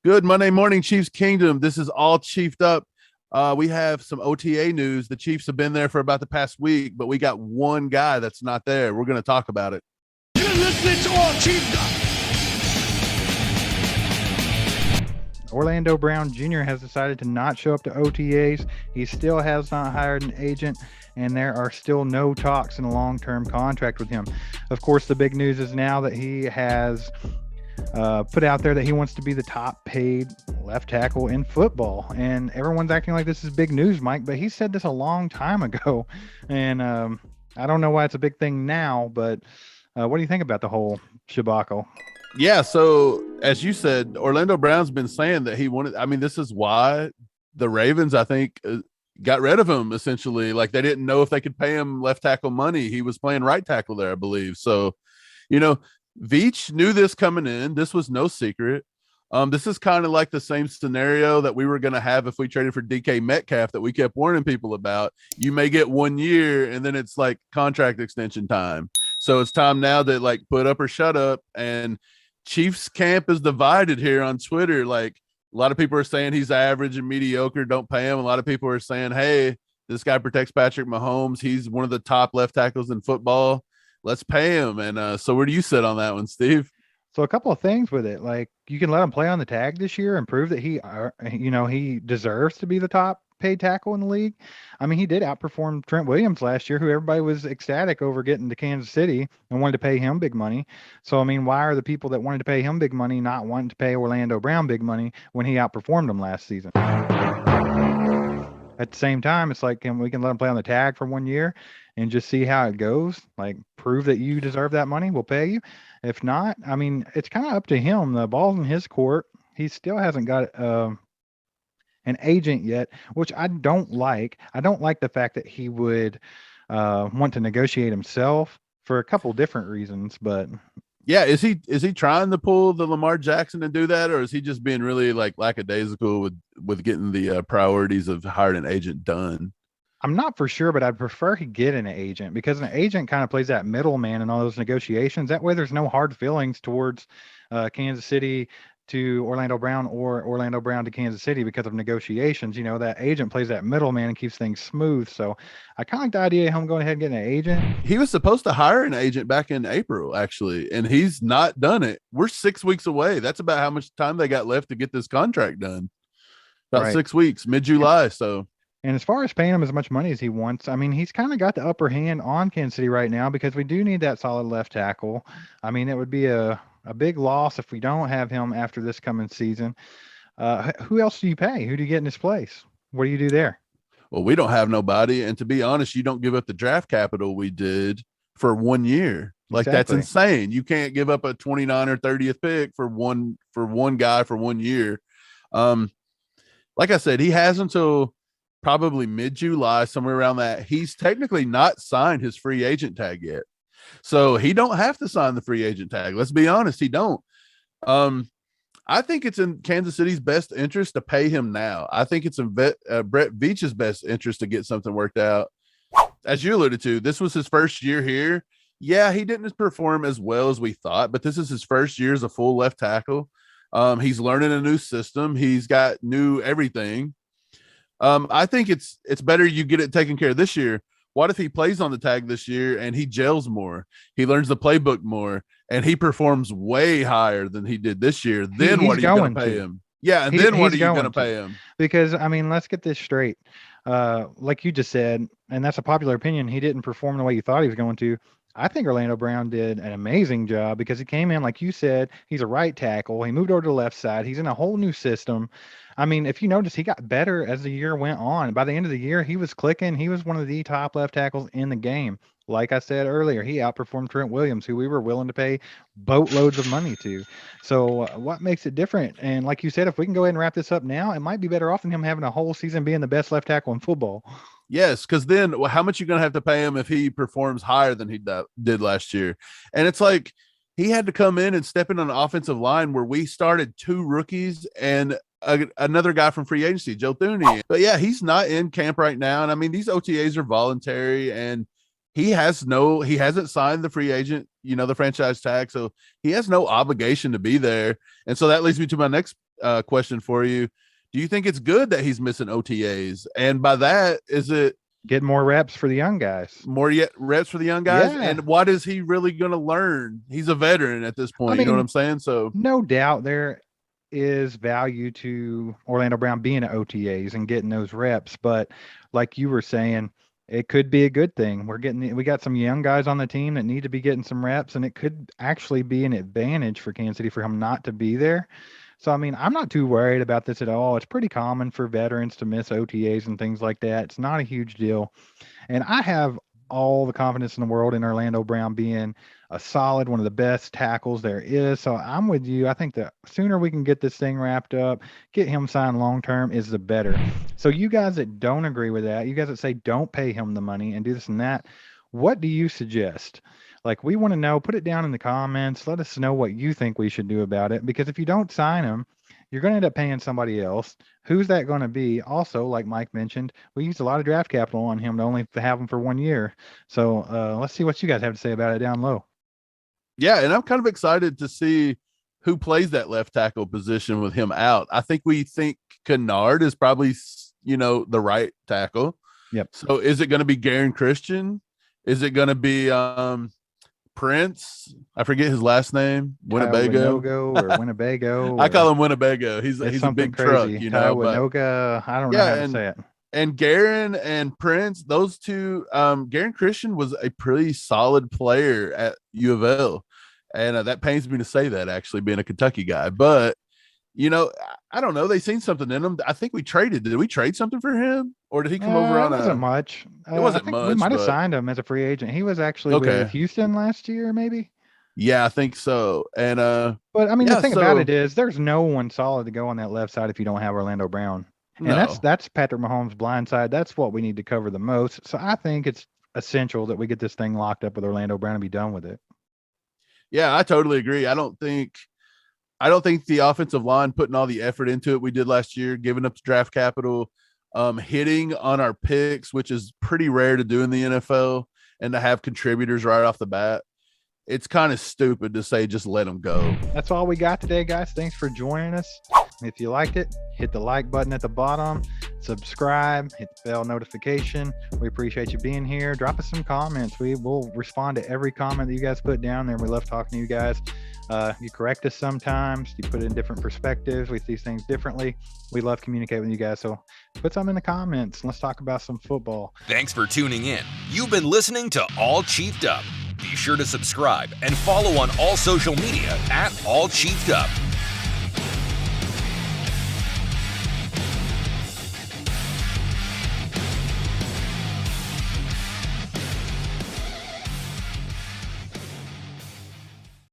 Good Monday morning, Chiefs Kingdom. This is all chiefed up. We have some OTA news. The Chiefs have been there for about the past week, but we got one guy that's not there. We're going to talk about it. You're listening to All Chiefed Up. Orlando Brown Jr. has decided to not show up to OTAs. He still has not hired an agent, and there are still no talks in a long-term contract with him. Of course, the big news is now that he has put out there that he wants to be the top paid left tackle in football, and everyone's acting like this is big news, Mike, but he said this a long time ago, and I don't know why it's a big thing now, but what do you think about the whole shabacle? Yeah, so as you said, Orlando Brown's been saying that he wanted, this is why the Ravens, I think, got rid of him, essentially. Like, they didn't know if they could pay him left tackle money. He was playing right tackle there, I believe. So, Veach knew this coming in. This was no secret. This is kind of like the same scenario that we were going to have if we traded for DK Metcalf that we kept warning people about. You may get 1 year, and then it's like contract extension time. So it's time now to like put up or shut up. And Chiefs camp is divided here on Twitter. Like, a lot of people are saying he's average and mediocre, don't pay him. A lot of people are saying, hey, this guy protects Patrick Mahomes. He's one of the top left tackles in football. Let's pay him. And so where do you sit on that one, Steve? So a couple of things with it. Like, you can let him play on the tag this year and prove that he deserves to be the top paid tackle in the league. I mean, he did outperform Trent Williams last year, who everybody was ecstatic over getting to Kansas City and wanted to pay him big money. So, I mean, why are the people that wanted to pay him big money not wanting to pay Orlando Brown big money when he outperformed them last season? At the same time, it's like, we can let him play on the tag for 1 year and just see how it goes. Like, prove that you deserve that money, we'll pay you. If not, I mean, it's kind of up to him. The ball's in his court. He still hasn't got an agent yet, which I don't like. I don't like the fact that he would want to negotiate himself for a couple different reasons. But yeah, is he trying to pull the Lamar Jackson and do that, or is he just being really like lackadaisical with getting the priorities of hiring an agent done? I'm not for sure, but I'd prefer he get an agent, because an agent kind of plays that middleman in all those negotiations. That way there's no hard feelings towards Kansas City to Orlando Brown or Orlando Brown to Kansas City because of negotiations. That agent plays that middleman and keeps things smooth. So I kind of like the idea of him going ahead and getting an agent. He was supposed to hire an agent back in April, actually, and he's not done it. We're 6 weeks away. That's about how much time they got left to get this contract done. About Right. 6 weeks, mid-July. So. And as far as paying him as much money as he wants, I mean, he's kind of got the upper hand on Kansas City right now, because we do need that solid left tackle. I mean, it would be a big loss if we don't have him after this coming season. Who else do you pay? Who do you get in his place? What do you do there? Well, we don't have nobody. And to be honest, you don't give up the draft capital we did for 1 year. Like, That's insane. You can't give up a 29 or 30th pick for one guy for 1 year. Like I said, he has until probably mid-July, somewhere around that. He's technically not signed his free agent tag yet. So he don't have to sign the free agent tag. Let's be honest, he don't. I think it's in Kansas City's best interest to pay him now. I think it's in Brett Veach's best interest to get something worked out. As you alluded to, this was his first year here. Yeah, he didn't perform as well as we thought, but this is his first year as a full left tackle. He's learning a new system. He's got new everything. I think it's better you get it taken care of this year. What if he plays on the tag this year and he gels more? He learns the playbook more and he performs way higher than he did this year. Then what are you going to pay him? Yeah, and then what are you going to pay him? Because, I mean, let's get this straight. Like you just said, and that's a popular opinion, he didn't perform the way you thought he was going to. I think Orlando Brown did an amazing job, because he came in, like you said, he's a right tackle. He moved over to the left side. He's in a whole new system. I mean, if you notice, he got better as the year went on. By the end of the year, he was clicking. He was one of the top left tackles in the game. Like I said earlier, he outperformed Trent Williams, who we were willing to pay boatloads of money to. So what makes it different? And like you said, if we can go ahead and wrap this up now, it might be better off than him having a whole season being the best left tackle in football. Yes, because then how much are you going to have to pay him if he performs higher than he did last year? And it's like he had to come in and step in on an offensive line where we started 2 rookies and another guy from free agency, Joe Thuney. But yeah, he's not in camp right now. And I mean, these OTAs are voluntary, and he hasn't signed the free agent, the franchise tag. So he has no obligation to be there. And so that leads me to my next question for you. Do you think it's good that he's missing OTAs? And by that, is it get more reps for the young guys? More yet reps for the young guys? Yeah. And what is he really going to learn? He's a veteran at this point. I mean, you know what I'm saying? So no doubt there is value to Orlando Brown being at OTAs and getting those reps. But like you were saying, it could be a good thing. We got some young guys on the team that need to be getting some reps, and it could actually be an advantage for Kansas City for him not to be there. So, I mean, I'm not too worried about this at all. It's pretty common for veterans to miss OTAs and things like that. It's not a huge deal. And I have all the confidence in the world in Orlando Brown being a solid, one of the best tackles there is. So I'm with you. I think the sooner we can get this thing wrapped up, get him signed long-term is the better. So you guys that don't agree with that, you guys that say don't pay him the money and do this and that, what do you suggest? Like, we want to know, put it down in the comments. Let us know what you think we should do about it. Because if you don't sign him, you're going to end up paying somebody else. Who's that going to be? Also, like Mike mentioned, we used a lot of draft capital on him to only have him for 1 year. So let's see what you guys have to say about it down low. Yeah, and I'm kind of excited to see who plays that left tackle position with him out. I think we think Kennard is probably, the right tackle. Yep. So is it going to be Garen Christian? Is it going to be Prince? I forget his last name. Winnebago or Winnebago. I call him Winnebago. He's a big crazy. truck, Winoga. I don't know how to say it. And Garen and Prince, those two, Garen Christian was a pretty solid player at U of L. And that pains me to say that, actually, being a Kentucky guy. But, I don't know. They seen something in him. I think we traded. Did we trade something for him? Or did he come over on It wasn't much. It wasn't much. We might have signed him as a free agent. He was actually with Houston last year, maybe. Yeah, I think so. And but I mean, the thing about it is there's no one solid to go on that left side if you don't have Orlando Brown. And that's Patrick Mahomes' blind side. That's what we need to cover the most. So I think it's essential that we get this thing locked up with Orlando Brown and be done with it. Yeah, I totally agree. I don't think the offensive line putting all the effort into it we did last year, giving up the draft capital, hitting on our picks, which is pretty rare to do in the NFL, and to have contributors right off the bat. It's kind of stupid to say just let them go. That's all we got today, guys. Thanks for joining us. If you liked it, hit the like button at the bottom, subscribe, hit the bell notification. We appreciate you being here. Drop us some comments. We will respond to every comment that you guys put down there. We love talking to you guys. You correct us sometimes. You put it in different perspectives. We see things differently. We love communicating with you guys. So put some in the comments. Let's talk about some football. Thanks for tuning in. You've been listening to All Chiefed Up. Be sure to subscribe and follow on all social media at All Chiefed Up.